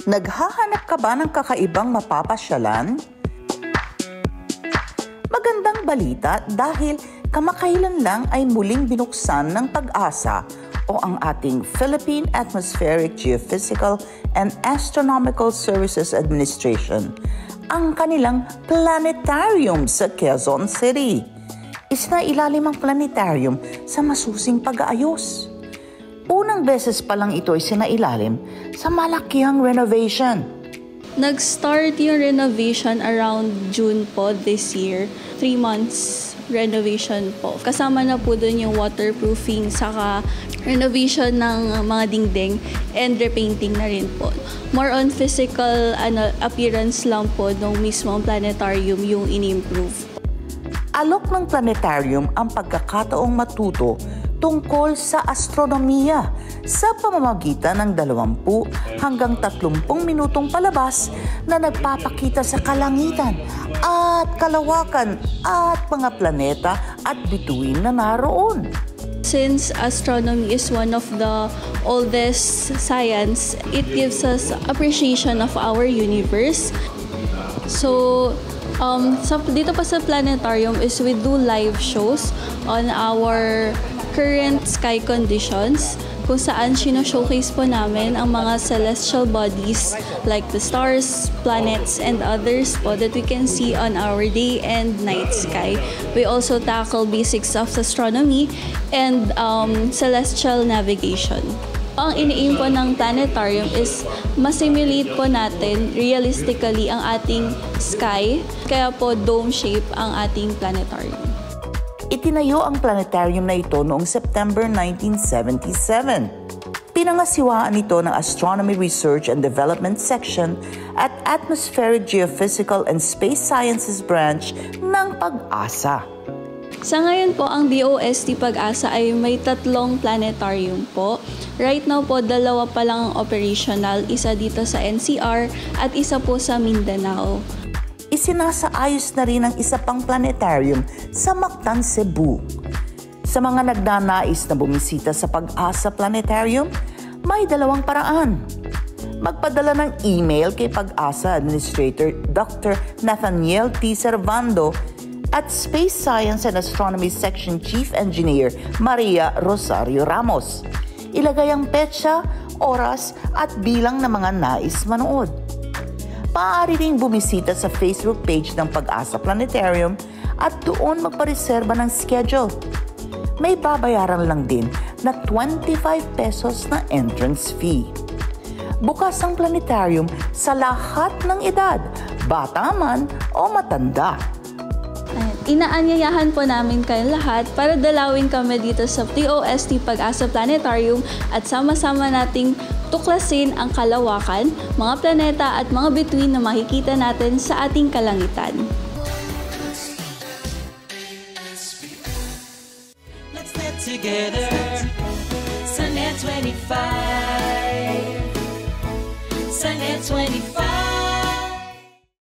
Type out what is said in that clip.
Naghahanap ka ba ng kakaibang mapapasyalan? Magandang balita dahil kamakailan lang ay muling binuksan ng PAG-ASA o ang ating Philippine Atmospheric, Geophysical and Astronomical Services Administration ang kanilang planetarium sa Quezon City. Isinailalim ang planetarium sa masusing pag-aayos. Unang beses pa lang ito ay sinailalim sa malakihang renovation. Nag-start yung renovation around June po this year. 3 months renovation po. Kasama na po dun yung waterproofing saka renovation ng mga dingding and repainting na rin po. More on physical appearance lang po ng mismong planetarium yung in-improve. Alok ng planetarium ang pagkakataong matuto tungkol sa astronomiya sa pamamagitan ng 20 hanggang 30 minutong palabas na nagpapakita sa kalangitan at kalawakan at mga planeta at bituin na naroon. Since astronomy is one of the oldest science, it gives us appreciation of our universe. So, dito pa sa planetarium is we do live shows on our current sky conditions kung saan showcase po namin ang mga celestial bodies like the stars, planets, and others po that we can see on our day and night sky. We also tackle basics of astronomy and celestial navigation. Ang ini-aim po ng planetarium is ma-simulate po natin realistically ang ating sky, kaya po dome shape ang ating planetarium. Itinayo ang planetarium na ito noong September 1977. Pinangasiwaan ito ng Astronomy Research and Development Section at Atmospheric, Geophysical and Space Sciences Branch ng PAG-ASA. Sa ngayon po, ang DOST PAG-ASA ay may 3 planetarium po. Right now po, 2 pa lang ang operational, isa dito sa NCR at isa po sa Mindanao. Isinasaayos na rin ang isa pang planetarium sa Mactan, Cebu. Sa mga nagnanais na bumisita sa PAG-ASA Planetarium, may 2 paraan. Magpadala ng email kay PAG-ASA Administrator Dr. Nathaniel T. Servando at Space Science and Astronomy Section Chief Engineer Maria Rosario Ramos. Ilagay ang petsa, oras at bilang ng mga nais manood. Maaari ring bumisita sa Facebook page ng PAG-ASA Planetarium at doon magpareserba ng schedule. May babayaran lang din na 25 pesos na entrance fee. Bukas ang planetarium sa lahat ng edad, bata man o matanda. Inaanyayahan po namin kayo lahat para dalawin kami dito sa DOST PAG-ASA Planetarium at sama-sama nating tuklasin ang kalawakan, mga planeta at mga bituin na makikita natin sa ating kalangitan. Let's get together, Sunnet 25, Sunnet 25.